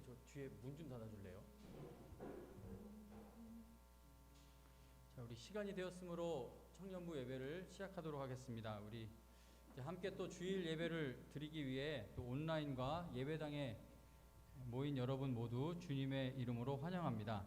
저 뒤에 문 좀 닫아줄래요? 자, 우리 시간이 되었으므로 청년부 예배를 시작하도록 하겠습니다. 우리 이제 함께 또 주일 예배를 드리기 위해 또 온라인과 예배당에 모인 여러분 모두 주님의 이름으로 환영합니다.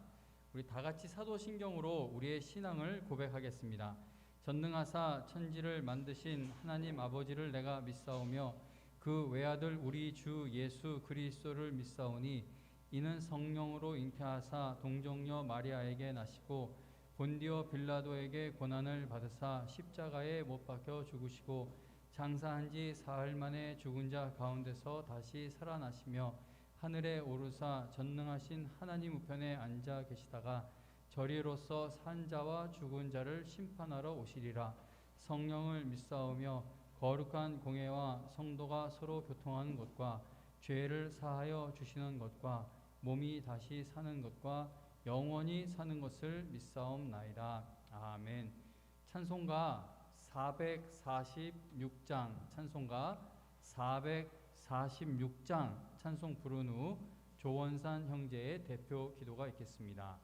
우리 다 같이 사도신경으로 우리의 신앙을 고백하겠습니다. 전능하사 천지를 만드신 하나님 아버지를 내가 믿사오며 그 외아들 우리 주 예수 그리스도를 믿사오니 이는 성령으로 잉태하사 동정녀 마리아에게 나시고 본디오 빌라도에게 고난을 받으사 십자가에 못 박혀 죽으시고 장사한 지 사흘 만에 죽은 자 가운데서 다시 살아나시며 하늘에 오르사 전능하신 하나님 우편에 앉아 계시다가 저리로서 산 자와 죽은 자를 심판하러 오시리라. 성령을 믿사오며 거룩한 공회와 성도가 서로 교통하는 것과 죄를 사하여 주시는 것과 몸이 다시 사는 것과 영원히 사는 것을 믿사옵나이다. 아멘. 찬송가 446장 찬송가 446장 찬송 부른 후 조원산 형제의 대표 기도가 있겠습니다.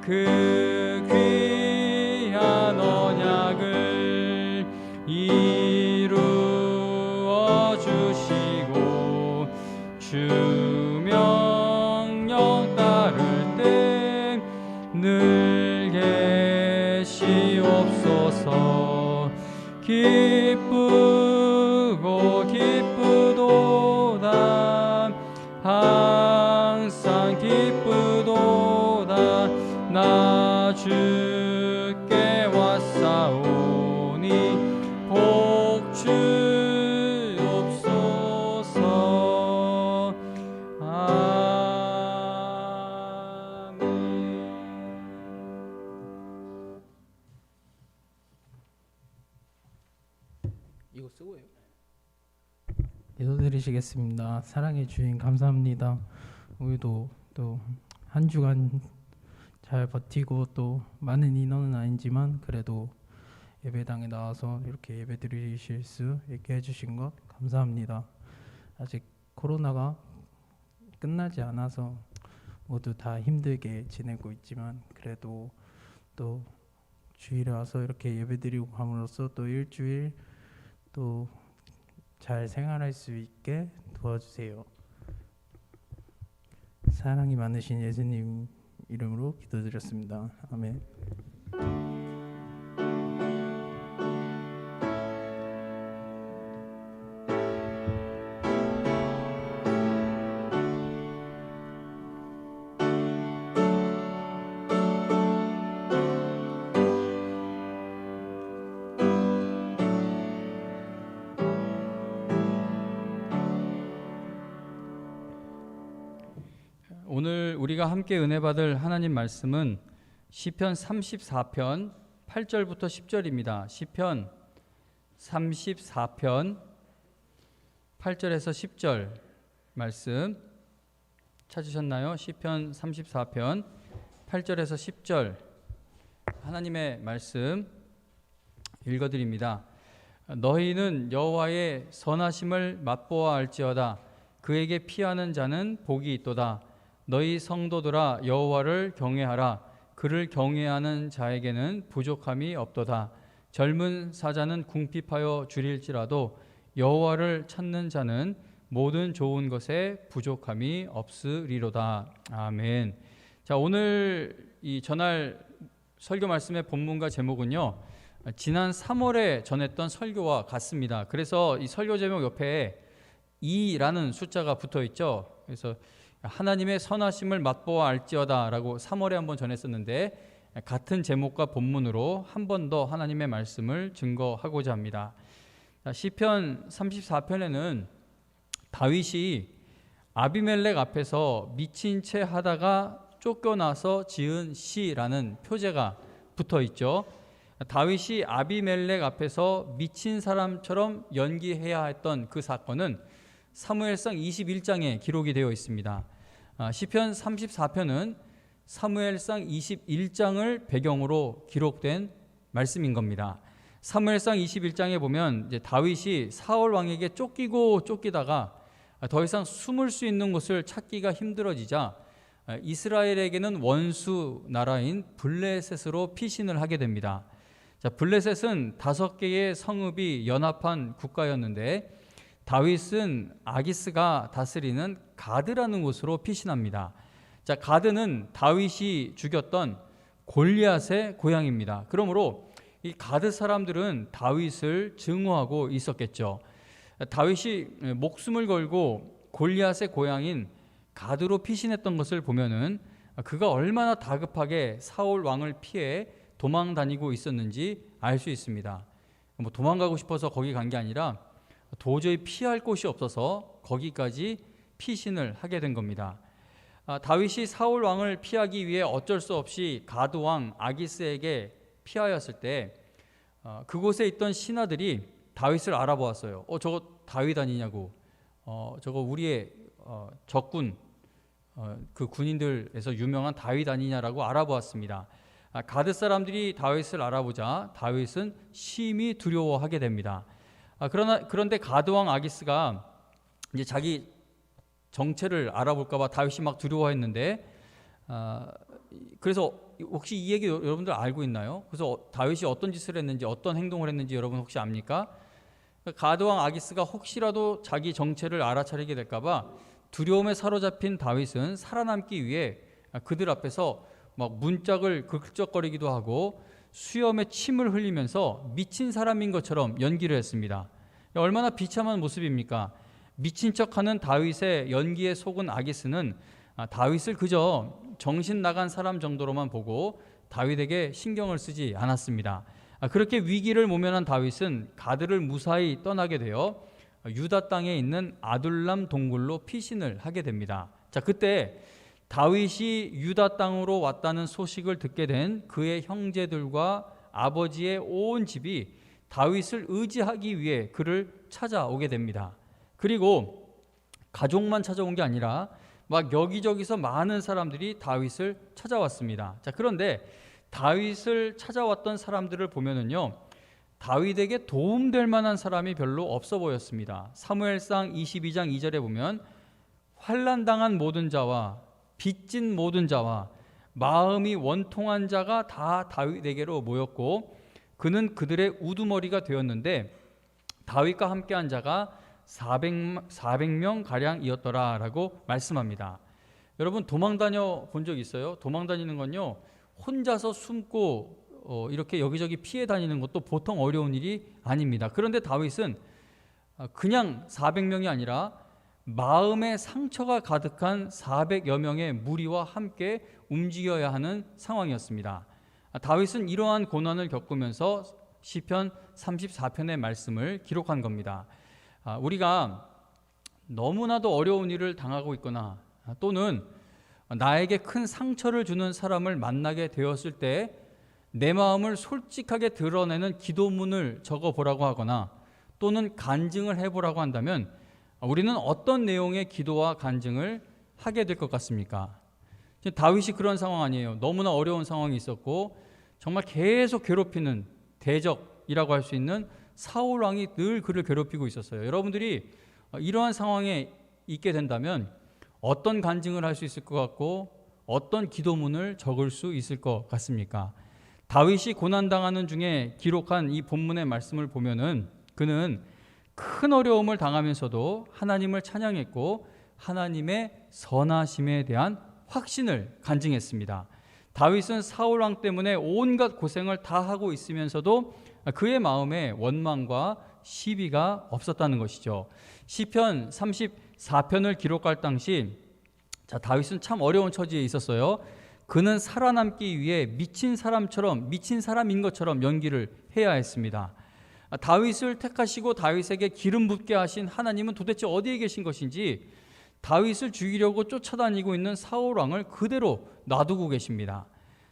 그 귀한 언약을 이루어 주시고 주 명령 따를 때 늘 계시옵소서. 기쁘고 기쁘도다 항상 기쁘도다 나 주께 왔사오니 복 주옵소서. 아멘. 이거 쓰고 해요? 기도드리시겠습니다. 사랑의 주인 감사합니다. 우리도 또 한 주간 잘 버티고 또 많은 인원은 아니지만 그래도 예배당에 나와서 이렇게 예배 드리실 수 있게 해주신 것 감사합니다. 아직 코로나가 끝나지 않아서 모두 다 힘들게 지내고 있지만 그래도 또 주일에 와서 이렇게 예배 드리고 함으로써 또 일주일 또 잘 생활할 수 있게 도와주세요. 사랑이 많으신 예수님 이름으로 기도드렸습니다. 아멘. 오늘 우리가 함께 은혜 받을 하나님 말씀은 시편 34편 8절부터 10절입니다. 시편 34편 8절에서 10절 말씀 찾으셨나요? 시편 34편 8절에서 10절 하나님의 말씀 읽어드립니다. 너희는 여호와의 선하심을 맛보아 알지어다. 그에게 피하는 자는 복이 있도다. 너희 성도들아 여호와를 경외하라. 그를 경외하는 자에게는 부족함이 없도다. 젊은 사자는 궁핍하여 줄일지라도 여호와를 찾는 자는 모든 좋은 것에 부족함이 없으리로다. 아멘. 자, 오늘 이 전할 설교 말씀의 본문과 제목은요, 지난 3월에 전했던 설교와 같습니다. 그래서 이 설교 제목 옆에 2라는 숫자가 붙어 있죠. 그래서 하나님의 선하심을 맛보아 알지어다 라고 3월에 한번 전했었는데, 같은 제목과 본문으로 한 번 더 하나님의 말씀을 증거하고자 합니다. 시편 34편에는 다윗이 아비멜렉 앞에서 미친 채 하다가 쫓겨나서 지은 시라는 표제가 붙어 있죠. 다윗이 아비멜렉 앞에서 미친 사람처럼 연기해야 했던 그 사건은 사무엘상 21장에 기록이 되어 있습니다. 시편 34편은 사무엘상 21장을 배경으로 기록된 말씀인 겁니다. 사무엘상 21장에 보면 이제 다윗이 사울 왕에게 쫓기다가 더 이상 숨을 수 있는 곳을 찾기가 힘들어지자 이스라엘에게는 원수 나라인 블레셋으로 피신을 하게 됩니다. 자, 블레셋은 5개의 성읍이 연합한 국가였는데 다윗은 아기스가 다스리는 가드라는 곳으로 피신합니다. 자, 가드는 다윗이 죽였던 골리앗의 고향입니다. 그러므로 이 가드 사람들은 다윗을 증오하고 있었겠죠. 다윗이 목숨을 걸고 골리앗의 고향인 가드로 피신했던 것을 보면은 그가 얼마나 다급하게 사울 왕을 피해 도망 다니고 있었는지 알 수 있습니다. 뭐 도망가고 싶어서 거기 간 게 아니라 도저히 피할 곳이 없어서 거기까지 피신을 하게 된 겁니다. 다윗이 사울 왕을 피하기 위해 어쩔 수 없이 가드 왕 아기스에게 피하였을 때 그곳에 있던 신하들이 다윗을 알아보았어요. 저거 다윗 아니냐고. 저거 우리의 적군 그 군인들에서 유명한 다윗 아니냐라고 알아보았습니다. 가드 사람들이 다윗을 알아보자 다윗은 심히 두려워하게 됩니다. 그런데 가드 왕 아기스가 이제 자기 정체를 알아볼까봐 다윗이 막 두려워했는데, 그래서 혹시 이 얘기 여러분들 알고 있나요? 그래서 다윗이 어떤 짓을 했는지, 어떤 행동을 했는지 여러분 혹시 압니까? 가드 왕 아기스가 혹시라도 자기 정체를 알아차리게 될까봐 두려움에 사로잡힌 다윗은 살아남기 위해 그들 앞에서 막 문짝을 긁적거리기도 하고 수염에 침을 흘리면서 미친 사람인 것처럼 연기를 했습니다. 얼마나 비참한 모습입니까? 미친 척하는 다윗의 연기에 속은 아기스는 다윗을 그저 정신 나간 사람 정도로만 보고 다윗에게 신경을 쓰지 않았습니다. 그렇게 위기를 모면한 다윗은 가드를 무사히 떠나게 되어 유다 땅에 있는 아둘람 동굴로 피신을 하게 됩니다. 자, 그때 다윗이 유다 땅으로 왔다는 소식을 듣게 된 그의 형제들과 아버지의 온 집이 다윗을 의지하기 위해 그를 찾아오게 됩니다. 그리고 가족만 찾아온 게 아니라 막 여기저기서 많은 사람들이 다윗을 찾아왔습니다. 자, 그런데 다윗을 찾아왔던 사람들을 보면은요, 다윗에게 도움될 만한 사람이 별로 없어 보였습니다. 사무엘상 22장 2절에 보면 환난당한 모든 자와 빚진 모든 자와 마음이 원통한 자가 다 다윗에게로 모였고 그는 그들의 우두머리가 되었는데 다윗과 함께한 자가 400명 가량이었더라 라고 말씀합니다. 여러분 도망 다녀 본 적 있어요? 도망 다니는 건요, 혼자서 숨고 이렇게 여기저기 피해 다니는 것도 보통 어려운 일이 아닙니다. 그런데 다윗은 그냥 400명이 아니라 마음의 상처가 가득한 400여 명의 무리와 함께 움직여야 하는 상황이었습니다. 다윗은 이러한 고난을 겪으면서 시편 34편의 말씀을 기록한 겁니다. 우리가 너무나도 어려운 일을 당하고 있거나 또는 나에게 큰 상처를 주는 사람을 만나게 되었을 때 내 마음을 솔직하게 드러내는 기도문을 적어보라고 하거나 또는 간증을 해보라고 한다면 우리는 어떤 내용의 기도와 간증을 하게 될 것 같습니까? 다윗이 그런 상황 아니에요. 너무나 어려운 상황이 있었고 정말 계속 괴롭히는 대적이라고 할 수 있는 사울 왕이 늘 그를 괴롭히고 있었어요. 여러분들이 이러한 상황에 있게 된다면 어떤 간증을 할 수 있을 것 같고 어떤 기도문을 적을 수 있을 것 같습니까? 다윗이 고난당하는 중에 기록한 이 본문의 말씀을 보면은 그는 큰 어려움을 당하면서도 하나님을 찬양했고 하나님의 선하심에 대한 확신을 간증했습니다. 다윗은 사울 왕 때문에 온갖 고생을 다 하고 있으면서도 그의 마음에 원망과 시비가 없었다는 것이죠. 시편 34편을 기록할 당시 다윗은 참 어려운 처지에 있었어요. 그는 살아남기 위해 미친 사람인 것처럼 연기를 해야 했습니다. 다윗을 택하시고 다윗에게 기름 붓게 하신 하나님은 도대체 어디에 계신 것인지 다윗을 죽이려고 쫓아다니고 있는 사울 왕을 그대로 놔두고 계십니다.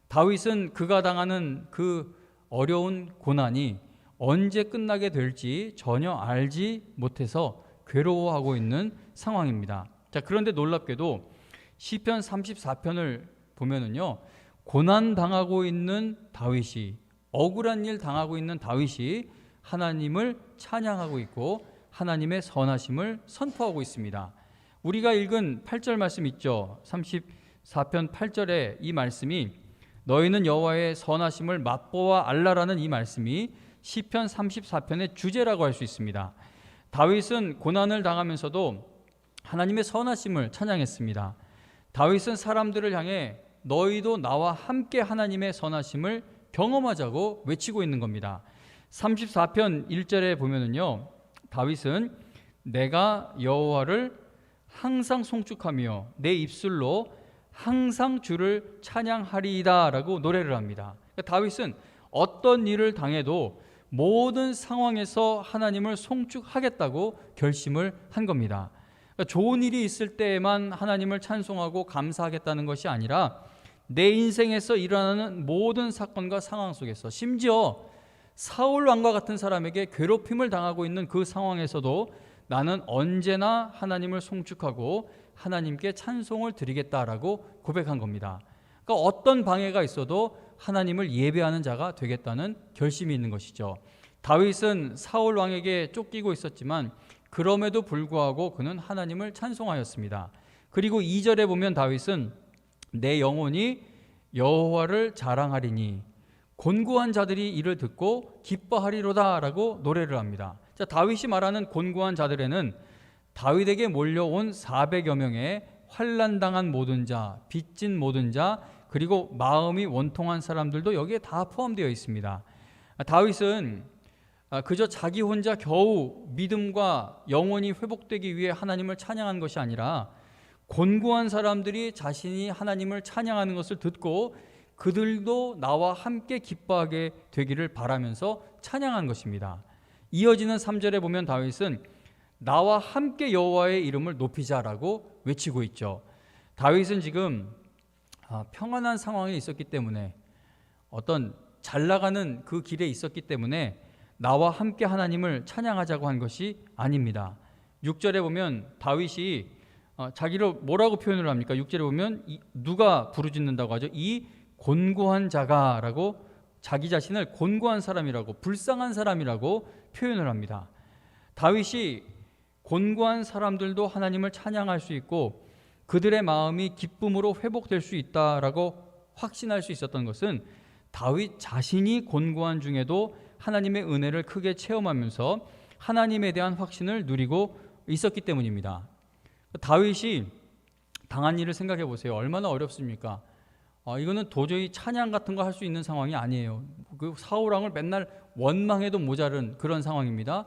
다윗은 그가 당하는 그 어려운 고난이 언제 끝나게 될지 전혀 알지 못해서 괴로워하고 있는 상황입니다. 그런데 놀랍게도 시편 34편을 보면은요, 고난 당하고 있는 다윗이, 억울한 일 당하고 있는 다윗이 하나님을 찬양하고 있고 하나님의 선하심을 선포하고 있습니다. 우리가 읽은 8절 말씀 있죠. 34편 8절에 이 말씀이 너희는 여호와의 선하심을 맛보아 알라라는 이 말씀이 시편 34편의 주제라고 할 수 있습니다. 다윗은 고난을 당하면서도 하나님의 선하심을 찬양했습니다. 다윗은 사람들을 향해 너희도 나와 함께 하나님의 선하심을 경험하자고 외치고 있는 겁니다. 34편 1절에 보면은요, 다윗은 내가 여호와를 항상 송축하며 내 입술로 항상 주를 찬양하리이다 라고 노래를 합니다. 다윗은 어떤 일을 당해도 모든 상황에서 하나님을 송축하겠다고 결심을 한 겁니다. 좋은 일이 있을 때에만 하나님을 찬송하고 감사하겠다는 것이 아니라 내 인생에서 일어나는 모든 사건과 상황 속에서, 심지어 사울 왕과 같은 사람에게 괴롭힘을 당하고 있는 그 상황에서도 나는 언제나 하나님을 송축하고 하나님께 찬송을 드리겠다라고 고백한 겁니다. 그러니까 어떤 방해가 있어도 하나님을 예배하는 자가 되겠다는 결심이 있는 것이죠. 다윗은 사울 왕에게 쫓기고 있었지만 그럼에도 불구하고 그는 하나님을 찬송하였습니다. 그리고 2절에 보면 다윗은 내 영혼이 여호와를 자랑하리니 곤고한 자들이 이를 듣고 기뻐하리로다 라고 노래를 합니다. 다윗이 말하는 곤고한 자들에는 다윗에게 몰려온 400여 명의 환난당한 모든 자, 빚진 모든 자, 그리고 마음이 원통한 사람들도 여기에 다 포함되어 있습니다. 다윗은 그저 자기 혼자 겨우 믿음과 영혼이 회복되기 위해 하나님을 찬양한 것이 아니라 곤고한 사람들이 자신이 하나님을 찬양하는 것을 듣고 그들도 나와 함께 기뻐하게 되기를 바라면서 찬양한 것입니다. 이어지는 3절에 보면 다윗은 나와 함께 여호와의 이름을 높이자라고 외치고 있죠. 다윗은 지금 평안한 상황에 있었기 때문에, 어떤 잘 나가는 그 길에 있었기 때문에 나와 함께 하나님을 찬양하자고 한 것이 아닙니다. 6절에 보면 다윗이 자기를 뭐라고 표현을 합니까? 6절에 보면 누가 부르짖는다고 하죠? 이 곤고한 자가 라고, 자기 자신을 곤고한 사람이라고, 불쌍한 사람이라고 표현을 합니다. 다윗이 곤고한 사람들도 하나님을 찬양할 수 있고 그들의 마음이 기쁨으로 회복될 수 있다라고 확신할 수 있었던 것은 다윗 자신이 곤고한 중에도 하나님의 은혜를 크게 체험하면서 하나님에 대한 확신을 누리고 있었기 때문입니다. 다윗이 당한 일을 생각해 보세요. 얼마나 어렵습니까? 이거는 도저히 찬양 같은 거 할 수 있는 상황이 아니에요. 그 사울 왕을 맨날 원망해도 모자른 그런 상황입니다.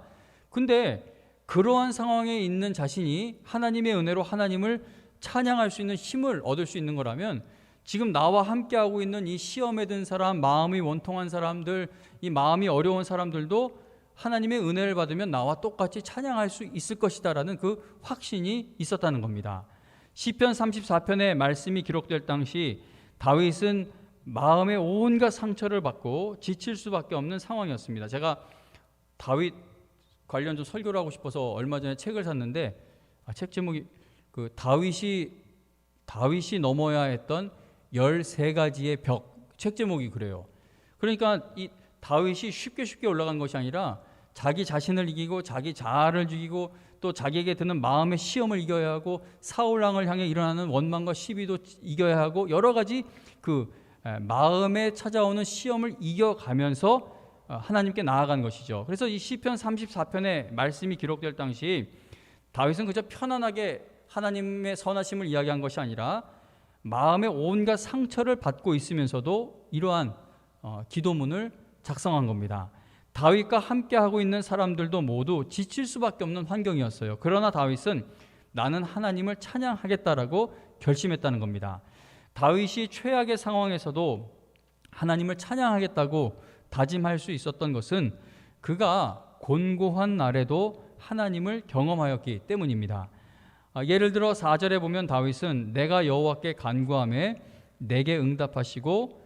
근데 그러한 상황에 있는 자신이 하나님의 은혜로 하나님을 찬양할 수 있는 힘을 얻을 수 있는 거라면, 지금 나와 함께하고 있는 이 시험에 든 사람, 마음이 원통한 사람들, 이 마음이 어려운 사람들도 하나님의 은혜를 받으면 나와 똑같이 찬양할 수 있을 것이다라는 그 확신이 있었다는 겁니다. 시편 34편의 말씀이 기록될 당시 다윗은 마음의 온갖 상처를 받고 지칠 수밖에 없는 상황이었습니다. 제가 다윗 관련 좀 설교를 하고 싶어서 얼마 전에 책을 샀는데 책 제목이 그 다윗이 넘어야 했던 13가지의 벽, 책 제목이 그래요. 그러니까 이 다윗이 쉽게 올라간 것이 아니라 자기 자신을 이기고 자기 자아를 죽이고 또 자기에게 드는 마음의 시험을 이겨야 하고 사울왕을 향해 일어나는 원망과 시비도 이겨야 하고 여러 가지 그 마음에 찾아오는 시험을 이겨가면서 하나님께 나아간 것이죠. 그래서 이 시편 34편의 말씀이 기록될 당시 다윗은 그저 편안하게 하나님의 선하심을 이야기한 것이 아니라 마음의 온갖 상처를 받고 있으면서도 이러한 기도문을 작성한 겁니다. 다윗과 함께하고 있는 사람들도 모두 지칠 수밖에 없는 환경이었어요. 그러나 다윗은 나는 하나님을 찬양하겠다라고 결심했다는 겁니다. 다윗이 최악의 상황에서도 하나님을 찬양하겠다고 다짐할 수 있었던 것은 그가 곤고한 날에도 하나님을 경험하였기 때문입니다. 예를 들어 4절에 보면 다윗은 내가 여호와께 간구하매 내게 응답하시고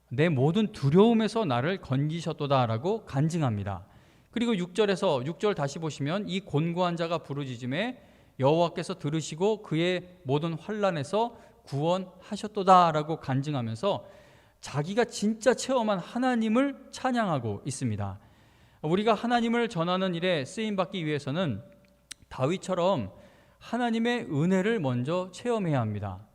내 모든 두려움에서 나를 건지셨도다라고 간증합니다. 그리고 6절 다시 보시면 이 곤고한 자가 부르짖음에 여호와께서 들으시고 그의 모든 환난에서 구원하셨도다라고 간증하면서 자기가 진짜 체험한 하나님을 찬양하고 있습니다. 우리가 하나님을 전하는 일에 쓰임받기 위해서는 다윗처럼 하나님의 은혜를 먼저 체험해야 합니다.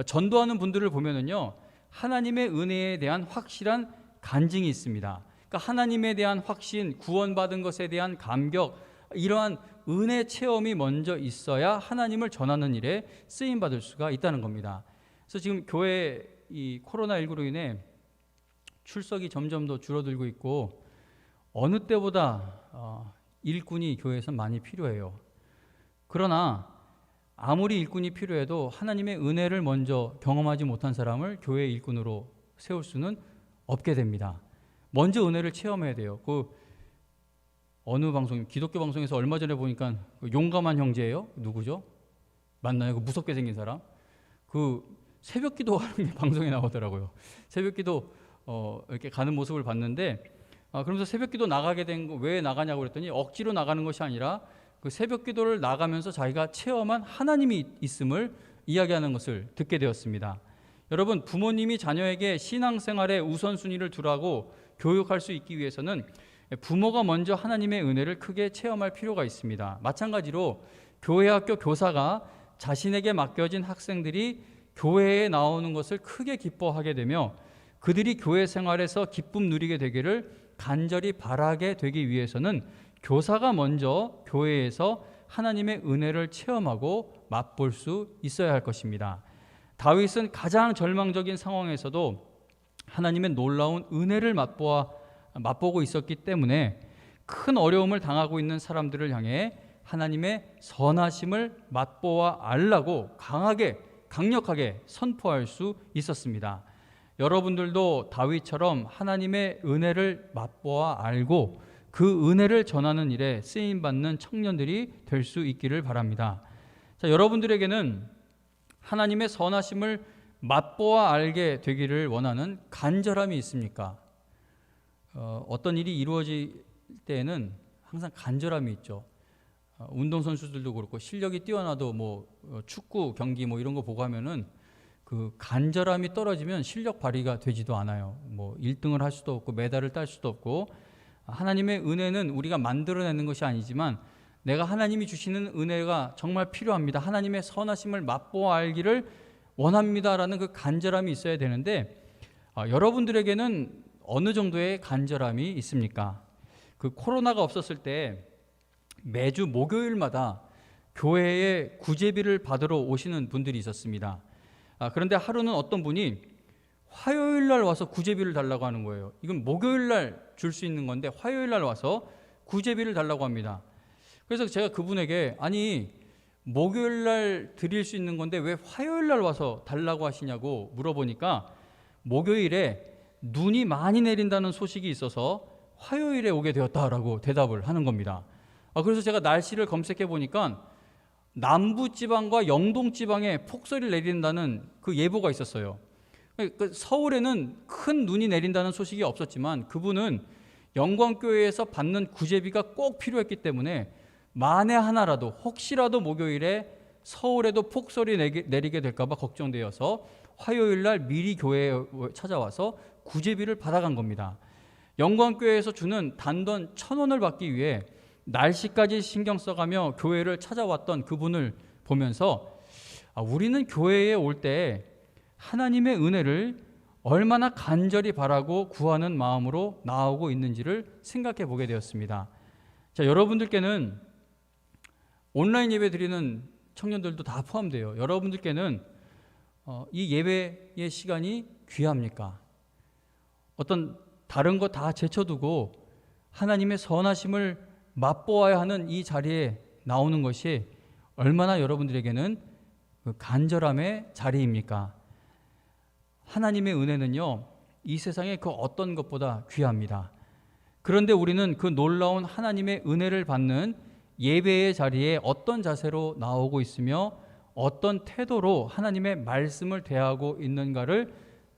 전도하는 분들을 보면은요, 하나님의 은혜에 대한 확실한 간증이 있습니다. 그러니까 하나님에 대한 확신, 구원받은 것에 대한 감격, 이러한 은혜 체험이 먼저 있어야 하나님을 전하는 일에 쓰임 받을 수가 있다는 겁니다. 그래서 지금 교회 이 코로나19로 인해 출석이 점점 더 줄어들고 있고 어느 때보다 일꾼이 교회에서 많이 필요해요. 그러나 아무리 일꾼이 필요해도 하나님의 은혜를 먼저 경험하지 못한 사람을 교회 일꾼으로 세울 수는 없게 됩니다. 먼저 은혜를 체험해야 돼요. 그 어느 방송, 기독교 방송에서 얼마 전에 보니까 그 용감한 형제예요. 누구죠? 맞나요? 그 무섭게 생긴 사람. 그 새벽기도 하는 게 방송에 나오더라고요. 새벽기도 이렇게 가는 모습을 봤는데 그러면서 새벽기도 나가게 된 거 왜 나가냐고 그랬더니 억지로 나가는 것이 아니라 그 새벽기도를 나가면서 자기가 체험한 하나님이 있음을 이야기하는 것을 듣게 되었습니다. 여러분, 부모님이 자녀에게 신앙생활의 우선순위를 두라고 교육할 수 있기 위해서는 부모가 먼저 하나님의 은혜를 크게 체험할 필요가 있습니다. 마찬가지로 교회 학교 교사가 자신에게 맡겨진 학생들이 교회에 나오는 것을 크게 기뻐하게 되며 그들이 교회 생활에서 기쁨 누리게 되기를 간절히 바라게 되기 위해서는 교사가 먼저 교회에서 하나님의 은혜를 체험하고 맛볼 수 있어야 할 것입니다. 다윗은 가장 절망적인 상황에서도 하나님의 놀라운 은혜를 맛보고 있었기 때문에 큰 어려움을 당하고 있는 사람들을 향해 하나님의 선하심을 맛보아 알라고 강력하게 선포할 수 있었습니다. 여러분들도 다윗처럼 하나님의 은혜를 맛보아 알고 그 은혜를 전하는 일에 쓰임받는 청년들이 될 수 있기를 바랍니다. 자, 여러분들에게는 하나님의 선하심을 맛보아 알게 되기를 원하는 간절함이 있습니까? 어떤 일이 이루어질 때에는 항상 간절함이 있죠. 운동선수들도 그렇고 실력이 뛰어나도 축구 경기 이런 거 보고 하면은 그 간절함이 떨어지면 실력 발휘가 되지도 않아요. 1등을 할 수도 없고 메달을 딸 수도 없고 하나님의 은혜는 우리가 만들어내는 것이 아니지만 내가 하나님이 주시는 은혜가 정말 필요합니다. 하나님의 선하심을 맛보아 알기를 원합니다라는 그 간절함이 있어야 되는데 여러분들에게는 어느 정도의 간절함이 있습니까? 그 코로나가 없었을 때 매주 목요일마다 교회에 구제비를 받으러 오시는 분들이 있었습니다. 그런데 하루는 어떤 분이 화요일 날 와서 구제비를 달라고 하는 거예요. 이건 목요일 날 줄 수 있는 건데 화요일 날 와서 구제비를 달라고 합니다. 그래서 제가 그분에게 아니 목요일 날 드릴 수 있는 건데 왜 화요일 날 와서 달라고 하시냐고 물어보니까 목요일에 눈이 많이 내린다는 소식이 있어서 화요일에 오게 되었다라고 대답을 하는 겁니다. 그래서 제가 날씨를 검색해 보니까 남부 지방과 영동 지방에 폭설이 내린다는 그 예보가 있었어요. 서울에는 큰 눈이 내린다는 소식이 없었지만 그분은 영광교회에서 받는 구제비가 꼭 필요했기 때문에 만에 하나라도 혹시라도 목요일에 서울에도 폭설이 내리게 될까 봐 걱정되어서 화요일 날 미리 교회에 찾아와서 구제비를 받아간 겁니다. 영광교회에서 주는 단돈 1,000원을 받기 위해 날씨까지 신경 써가며 교회를 찾아왔던 그분을 보면서 우리는 교회에 올 때 하나님의 은혜를 얼마나 간절히 바라고 구하는 마음으로 나오고 있는지를 생각해 보게 되었습니다. 자, 여러분들께는 온라인 예배 드리는 청년들도 다 포함돼요. 여러분들께는 이 예배의 시간이 귀합니까? 어떤 다른 거 다 제쳐두고 하나님의 선하심을 맛보아야 하는 이 자리에 나오는 것이 얼마나 여러분들에게는 그 간절함의 자리입니까? 하나님의 은혜는요, 이 세상의 그 어떤 것보다 귀합니다. 그런데 우리는 그 놀라운 하나님의 은혜를 받는 예배의 자리에 어떤 자세로 나오고 있으며 어떤 태도로 하나님의 말씀을 대하고 있는가를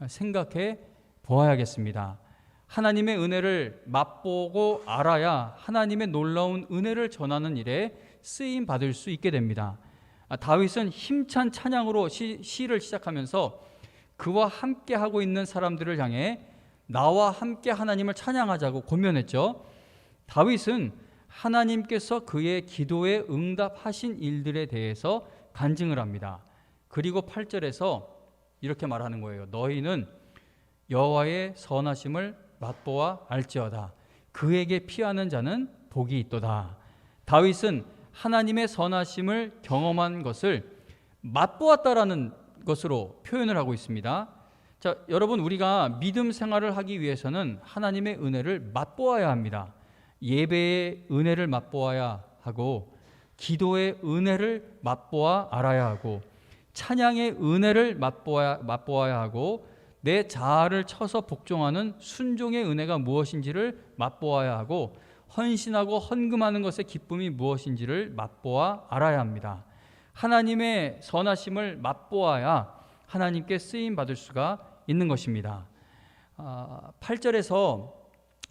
생각해 보아야겠습니다. 하나님의 은혜를 맛보고 알아야 하나님의 놀라운 은혜를 전하는 일에 쓰임 받을 수 있게 됩니다. 다윗은 힘찬 찬양으로 시를 시작하면서 그와 함께 하고 있는 사람들을 향해 나와 함께 하나님을 찬양하자고 권면했죠. 다윗은 하나님께서 그의 기도에 응답하신 일들에 대해서 간증을 합니다. 그리고 8절에서 이렇게 말하는 거예요. 너희는 여호와의 선하심을 맛보아 알지어다. 그에게 피하는 자는 복이 있도다. 다윗은 하나님의 선하심을 경험한 것을 맛보았다라는 것으로 표현을 하고 있습니다. 자, 여러분, 우리가 믿음 생활을 하기 위해서는 하나님의 은혜를 맛보아야 합니다. 예배의 은혜를 맛보아야 하고, 기도의 은혜를 맛보아 알아야 하고, 찬양의 은혜를 맛보아야 하고, 내 자아를 쳐서 복종하는 순종의 은혜가 무엇인지를 맛보아야 하고, 헌신하고 헌금하는 것의 기쁨이 무엇인지를 맛보아 알아야 합니다. 하나님의 선하심을 맛보아야 하나님께 쓰임 받을 수가 있는 것입니다. 8절에서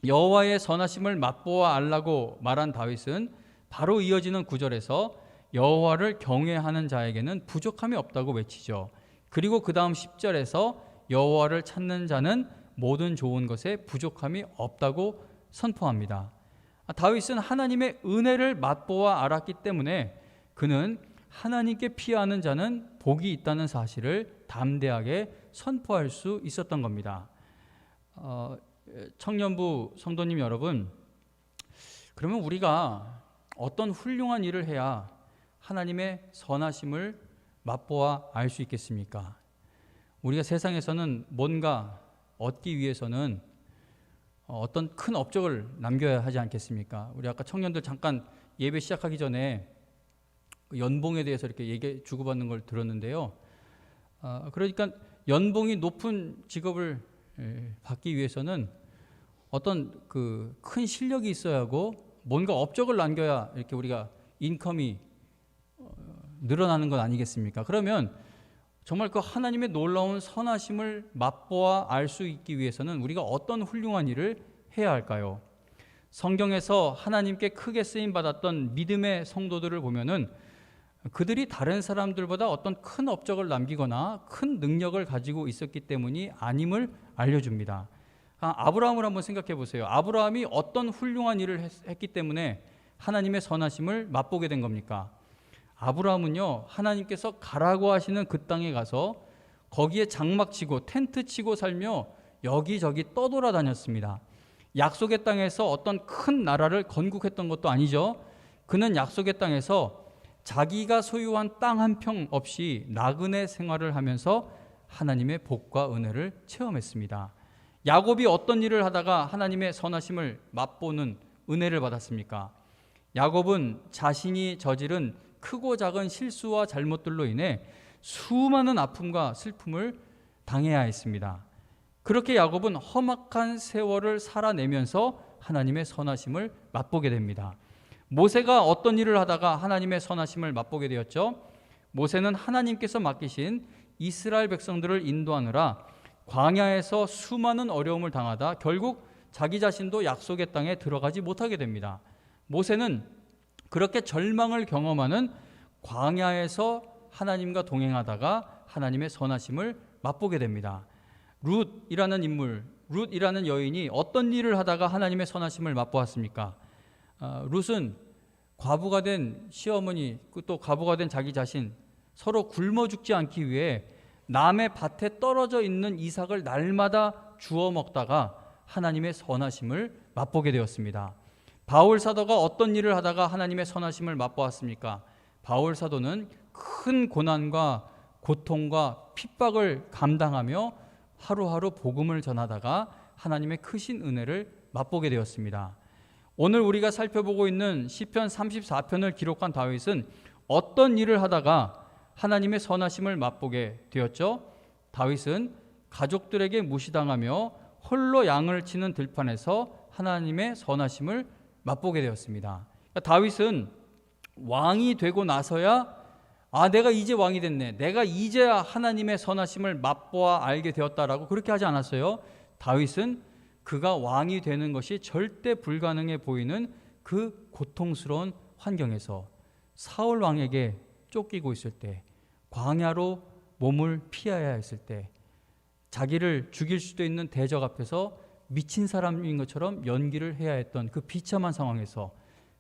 여호와의 선하심을 맛보아 알라고 말한 다윗은 바로 이어지는 9절에서 여호와를 경외하는 자에게는 부족함이 없다고 외치죠. 그리고 그 다음 10절에서 여호와를 찾는 자는 모든 좋은 것에 부족함이 없다고 선포합니다. 다윗은 하나님의 은혜를 맛보아 알았기 때문에 그는 하나님께 피하는 자는 복이 있다는 사실을 담대하게 선포할 수 있었던 겁니다. 청년부 성도님 여러분, 그러면 우리가 어떤 훌륭한 일을 해야 하나님의 선하심을 맛보아 알 수 있겠습니까? 우리가 세상에서는 뭔가 얻기 위해서는 어떤 큰 업적을 남겨야 하지 않겠습니까? 우리 아까 청년들 잠깐 예배 시작하기 전에 연봉에 대해서 이렇게 얘기 주고받는 걸 들었는데요. 그러니까 연봉이 높은 직업을 받기 위해서는 어떤 그 큰 실력이 있어야 하고 뭔가 업적을 남겨야 이렇게 우리가 인컴이 늘어나는 건 아니겠습니까? 그러면 정말 그 하나님의 놀라운 선하심을 맛보아 알 수 있기 위해서는 우리가 어떤 훌륭한 일을 해야 할까요? 성경에서 하나님께 크게 쓰임 받았던 믿음의 성도들을 보면은 그들이 다른 사람들보다 어떤 큰 업적을 남기거나 큰 능력을 가지고 있었기 때문이 아님을 알려줍니다. 아브라함을 한번 생각해 보세요. 아브라함이 어떤 훌륭한 일을 했기 때문에 하나님의 선하심을 맛보게 된 겁니까? 아브라함은요, 하나님께서 가라고 하시는 그 땅에 가서 거기에 장막 치고 텐트 치고 살며 여기저기 떠돌아다녔습니다. 약속의 땅에서 어떤 큰 나라를 건국했던 것도 아니죠. 그는 약속의 땅에서 자기가 소유한 땅 한 평 없이 나그네 생활을 하면서 하나님의 복과 은혜를 체험했습니다. 야곱이 어떤 일을 하다가 하나님의 선하심을 맛보는 은혜를 받았습니까? 야곱은 자신이 저지른 크고 작은 실수와 잘못들로 인해 수많은 아픔과 슬픔을 당해야 했습니다. 그렇게 야곱은 험악한 세월을 살아내면서 하나님의 선하심을 맛보게 됩니다. 모세가 어떤 일을 하다가 하나님의 선하심을 맛보게 되었죠? 모세는 하나님께서 맡기신 이스라엘 백성들을 인도하느라 광야에서 수많은 어려움을 당하다 결국 자기 자신도 약속의 땅에 들어가지 못하게 됩니다. 모세는 그렇게 절망을 경험하는 광야에서 하나님과 동행하다가 하나님의 선하심을 맛보게 됩니다. 룻이라는 인물, 룻이라는 여인이 어떤 일을 하다가 하나님의 선하심을 맛보았습니까? 룻은 과부가 된 시어머니, 또 과부가 된 자기 자신, 서로 굶어 죽지 않기 위해 남의 밭에 떨어져 있는 이삭을 날마다 주워 먹다가 하나님의 선하심을 맛보게 되었습니다. 바울 사도가 어떤 일을 하다가 하나님의 선하심을 맛보았습니까? 바울 사도는 큰 고난과 고통과 핍박을 감당하며 하루하루 복음을 전하다가 하나님의 크신 은혜를 맛보게 되었습니다. 오늘 우리가 살펴보고 있는 시편 34편을 기록한 다윗은 어떤 일을 하다가 하나님의 선하심을 맛보게 되었죠? 다윗은 가족들에게 무시당하며 홀로 양을 치는 들판에서 하나님의 선하심을 맛보게 되었습니다. 그러니까 다윗은 왕이 되고 나서야 내가 이제 왕이 됐네, 내가 이제야 하나님의 선하심을 맛보아 알게 되었다라고 그렇게 하지 않았어요. 다윗은 그가 왕이 되는 것이 절대 불가능해 보이는 그 고통스러운 환경에서 사울 왕에게 쫓기고 있을 때, 광야로 몸을 피해야 했을 때, 자기를 죽일 수도 있는 대적 앞에서 미친 사람인 것처럼 연기를 해야 했던 그 비참한 상황에서,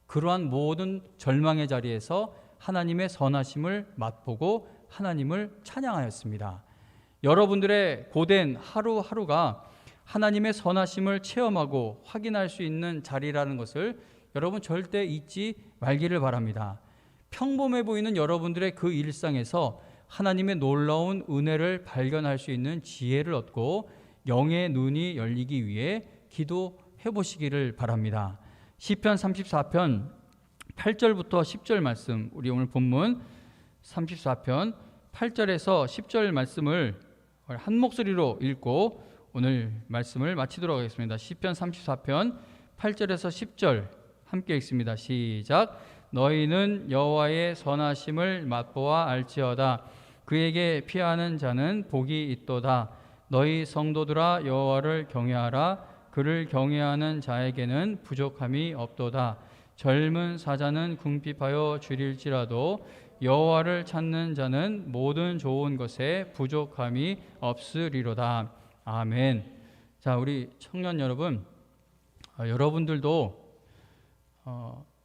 그러한 모든 절망의 자리에서 하나님의 선하심을 맛보고 하나님을 찬양하였습니다. 여러분들의 고된 하루하루가 하나님의 선하심을 체험하고 확인할 수 있는 자리라는 것을 여러분 절대 잊지 말기를 바랍니다. 평범해 보이는 여러분들의 그 일상에서 하나님의 놀라운 은혜를 발견할 수 있는 지혜를 얻고 영의 눈이 열리기 위해 기도해 보시기를 바랍니다. 시편 34편 8절부터 10절 말씀, 우리 오늘 본문 34편 8절에서 10절 말씀을 한 목소리로 읽고 오늘 말씀을 마치도록 하겠습니다. 시편 34편 8절에서 10절 함께 읽습니다. 시작. 너희는 여호와의 선하심을 맛보아 알지어다. 그에게 피하는 자는 복이 있도다. 너희 성도들아 여호와를 경외하라. 그를 경외하는 자에게는 부족함이 없도다. 젊은 사자는 궁핍하여 줄일지라도 여호와를 찾는 자는 모든 좋은 것에 부족함이 없으리로다. 아멘. 자, 우리 청년 여러분, 여러분들도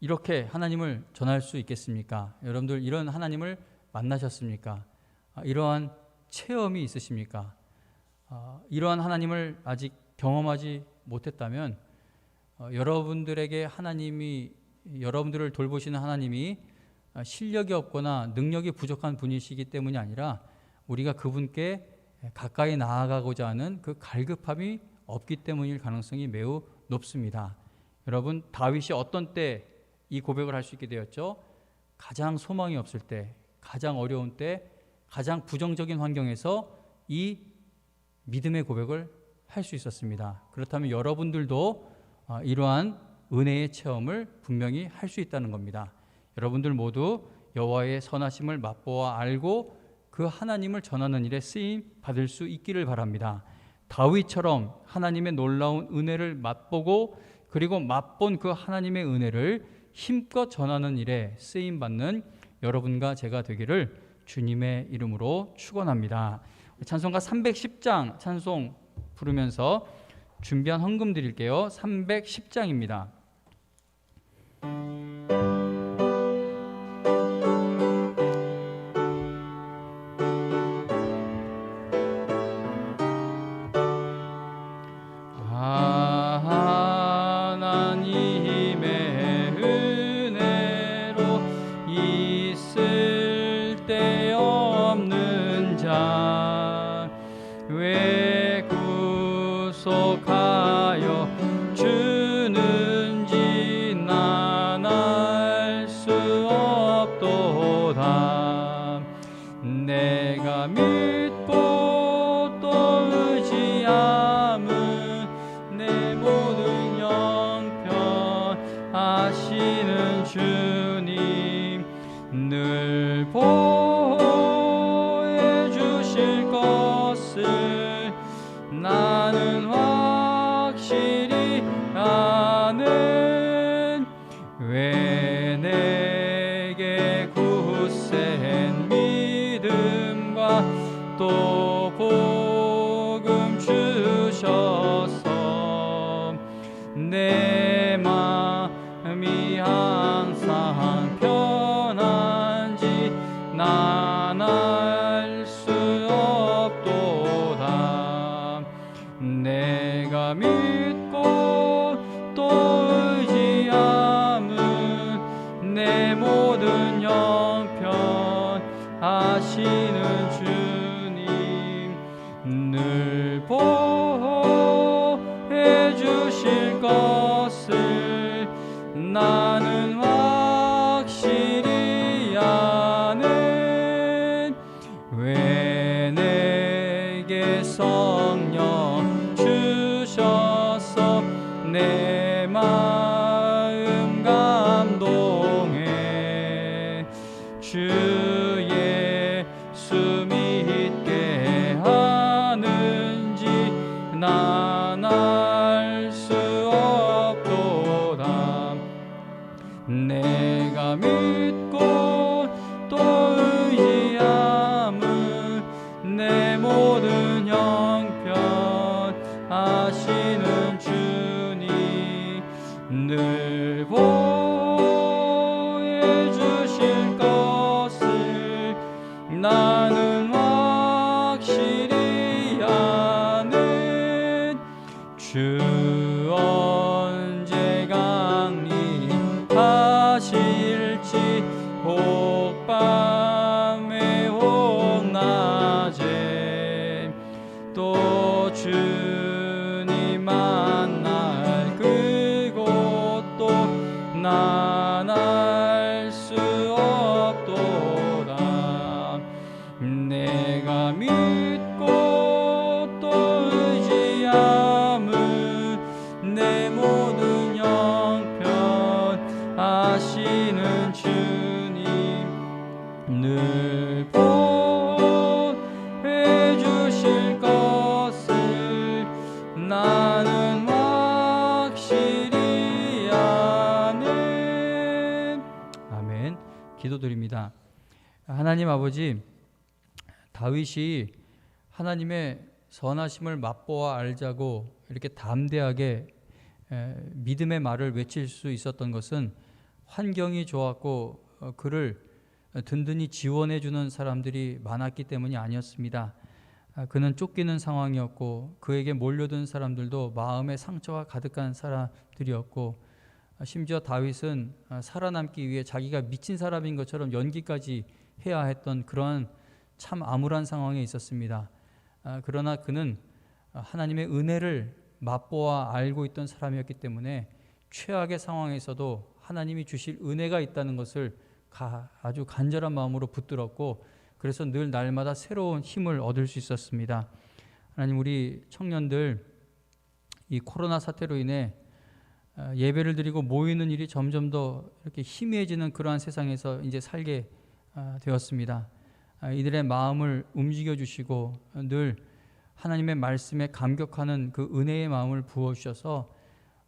이렇게 하나님을 전할 수 있겠습니까? 여러분들 이런 하나님을 만나셨습니까? 이러한 체험이 있으십니까? 이러한 하나님을 아직 경험하지 못했다면 여러분들에게 하나님이, 여러분들을 돌보시는 하나님이 실력이 없거나 능력이 부족한 분이시기 때문이 아니라 우리가 그분께 가까이 나아가고자 하는 그 갈급함이 없기 때문일 가능성이 매우 높습니다. 여러분, 다윗이 어떤 때 이 고백을 할 수 있게 되었죠? 가장 소망이 없을 때, 가장 어려운 때, 가장 부정적인 환경에서 이 믿음의 고백을 할 수 있었습니다. 그렇다면 여러분들도 이러한 은혜의 체험을 분명히 할 수 있다는 겁니다. 여러분들 모두 여호와의 선하심을 맛보아 알고 그 하나님을 전하는 일에 쓰임 받을 수 있기를 바랍니다. 다윗처럼 하나님의 놀라운 은혜를 맛보고 그리고 맛본 그 하나님의 은혜를 힘껏 전하는 일에 쓰임 받는 여러분과 제가 되기를 주님의 이름으로 축원합니다. 찬송가 310장 찬송 부르면서 준비한 헌금 드릴게요. 310장입니다. 하시는 주 늘 보호해 주실 것을 나는 확실히 아는. 왜 내게 굳센 믿음과 또 복음 주셔서 내 마음이 항상 편한지 난 알 수 없도다. 내가 믿고 또 의지함은 내 모든 형편 하시는 주님 늘 보호해 주실 것을 나는 확실히 아는. 왜 내게 성령 주셔서 내 마음 감동해 주 예수 믿게 하는지 난 알 수 없도다. 내가 믿고 또 의지함은 내 모든 형편 하시는 주님 늘 보호해 주실 것을 나는 확실히 아는. 주 언제 강림하실지 혹 밤에 혹 낮에 또 주님 만날 그곳도 난 알 수 없도다. 내가 믿고 또 의지함은 내 모든 형편 하시는 주님 늘 보호해 주실 것을 나는 확실히 아는. 아멘. 기도드립니다. 하나님 아버지, 다윗이 하나님의 선하심을 맛보아 알자고 이렇게 담대하게 믿음의 말을 외칠 수 있었던 것은 환경이 좋았고 그를 든든히 지원해 주는 사람들이 많았기 때문이 아니었습니다. 그는 쫓기는 상황이었고 그에게 몰려든 사람들도 마음의 상처가 가득한 사람들이었고 심지어 다윗은 살아남기 위해 자기가 미친 사람인 것처럼 연기까지 해야 했던 그러한 참 암울한 상황에 있었습니다. 그러나 그는 하나님의 은혜를 맛보아 알고 있던 사람이었기 때문에 최악의 상황에서도 하나님이 주실 은혜가 있다는 것을 아주 간절한 마음으로 붙들었고 그래서 늘 날마다 새로운 힘을 얻을 수 있었습니다. 하나님, 우리 청년들 이 코로나 사태로 인해 예배를 드리고 모이는 일이 점점 더 이렇게 희미해지는 그러한 세상에서 이제 살게 되었습니다. 이들의 마음을 움직여 주시고 늘 하나님의 말씀에 감격하는 그 은혜의 마음을 부어주셔서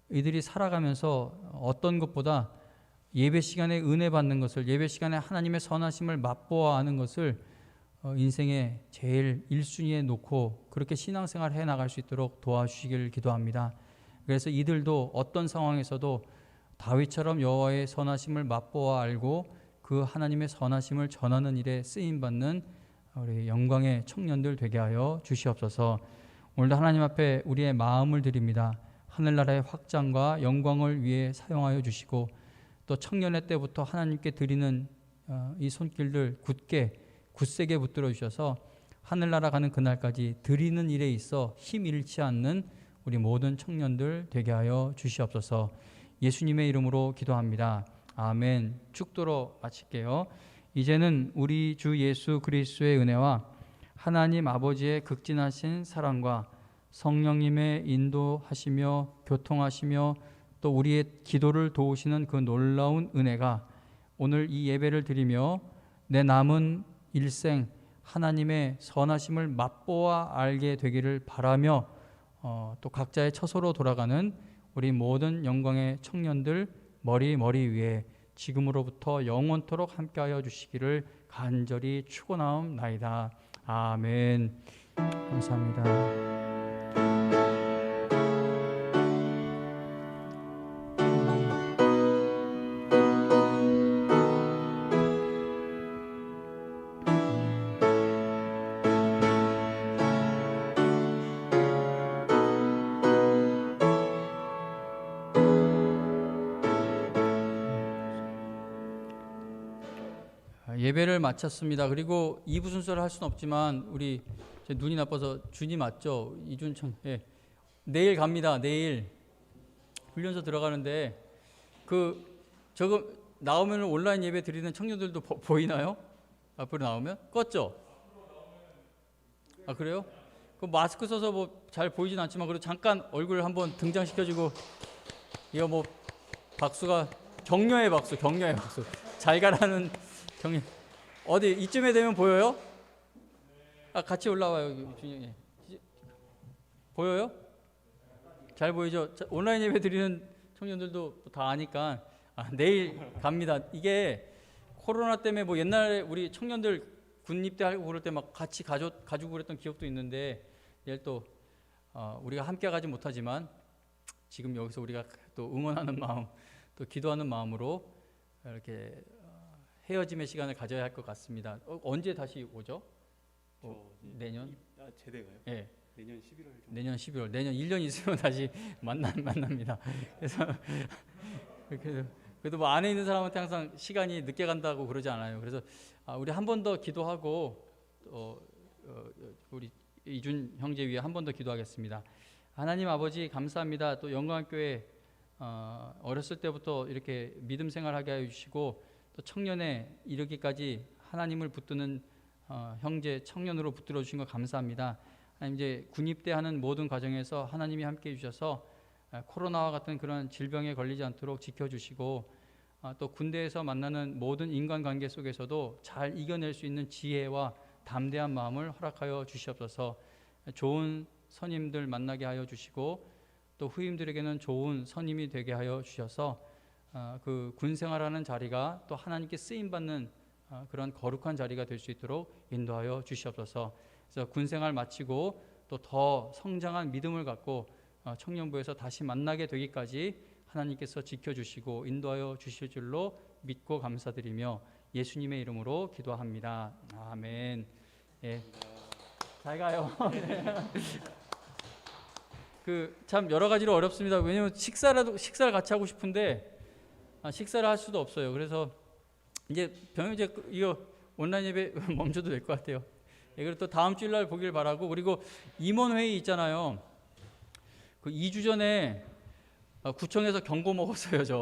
이들이 살아가면서 어떤 것보다 예배 시간에 은혜 받는 것을, 예배 시간에 하나님의 선하심을 맛보아 아는 것을 인생의 제일 1순위에 놓고 그렇게 신앙생활을 해나갈 수 있도록 도와주시기를 기도합니다. 그래서 이들도 어떤 상황에서도 다윗처럼 여호와의 선하심을 맛보아 알고 그 하나님의 선하심을 전하는 일에 쓰임받는 우리 영광의 청년들 되게 하여 주시옵소서. 오늘도 하나님 앞에 우리의 마음을 드립니다. 하늘나라의 확장과 영광을 위해 사용하여 주시고 또 청년의 때부터 하나님께 드리는 이 손길들 굳세게 붙들어 주셔서 하늘나라 가는 그날까지 드리는 일에 있어 힘 잃지 않는 우리 모든 청년들 되게 하여 주시옵소서. 예수님의 이름으로 기도합니다. 아멘. 축도로 마칠게요. 이제는 우리 주 예수 그리스도의 은혜와 하나님 아버지의 극진하신 사랑과 성령님의 인도하시며 교통하시며 또 우리의 기도를 도우시는 그 놀라운 은혜가 오늘 이 예배를 드리며 내 남은 일생 하나님의 선하심을 맛보아 알게 되기를 바라며 또 각자의 처소로 돌아가는 우리 모든 영광의 청년들 머리 위에 지금으로부터 영원토록 함께하여 주시기를 간절히 축원하옵나이다. 아멘. 감사합니다. 예배를 마쳤습니다. 그리고 2부 순서를 할 수는 없지만 우리 제 눈이 나빠서 준이 맞죠? 이준청. 예. 내일 갑니다. 내일 훈련소 들어가는데 저거 나오면 온라인 예배 드리는 청년들도 보이나요? 앞으로 나오면 껐죠? 아 그래요? 그 마스크 써서 뭐 잘 보이진 않지만 그래도 잠깐 얼굴 한번 등장시켜주고 이거 뭐 박수가 격려의 박수 잘 가라는 격려. 어디 이쯤에 되면 보여요? 아 같이 올라와요. 준영이 보여요? 잘 보이죠? 자, 온라인 예배 드리는 청년들도 다 아니까 내일 갑니다. 이게 코로나 때문에 뭐 옛날에 우리 청년들 군 입대하고 그럴 때 막 같이 가지고 그랬던 기억도 있는데 내일 또 우리가 함께 가지 못하지만 지금 여기서 우리가 또 응원하는 마음 또 기도하는 마음으로 이렇게 헤어짐의 시간을 가져야 할 것 같습니다. 언제 다시 오죠? 내년? 제대가요? 네. 내년 11월 정도. 내년 11월. 내년 1년 있으면 다시 만납니다. 그래서 그래도 뭐 안에 있는 사람한테 항상 시간이 늦게 간다고 그러지 않아요. 그래서 우리 한 번 더 기도하고 우리 이준 형제 위에 한 번 더 기도하겠습니다. 하나님 아버지 감사합니다. 또 영광교회 어렸을 때부터 이렇게 믿음 생활하게 해주시고 또 청년에 이르기까지 하나님을 붙드는 형제 청년으로 붙들어 주신 거 감사합니다. 하나님 이제 군입대하는 모든 과정에서 하나님이 함께해 주셔서 코로나와 같은 그런 질병에 걸리지 않도록 지켜주시고 또 군대에서 만나는 모든 인간관계 속에서도 잘 이겨낼 수 있는 지혜와 담대한 마음을 허락하여 주시옵소서. 좋은 선임들 만나게 하여 주시고 또 후임들에게는 좋은 선임이 되게 하여 주셔서 그 군생활하는 자리가 또 하나님께 쓰임받는 그런 거룩한 자리가 될 수 있도록 인도하여 주시옵소서. 그래서 군생활 마치고 또 더 성장한 믿음을 갖고 청년부에서 다시 만나게 되기까지 하나님께서 지켜주시고 인도하여 주실 줄로 믿고 감사드리며 예수님의 이름으로 기도합니다. 아멘. 예. 잘 가요. 참 여러 가지로 어렵습니다. 왜냐하면 식사를 같이 하고 싶은데 식사를 할 수도 없어요. 그래서 이제 이거 온라인 예배 멈춰도 될 것 같아요. 예, 그리고 또 다음 주일날 보길 바라고. 그리고 임원 회의 있잖아요. 그 2주 전에 구청에서 경고 먹었어요. 저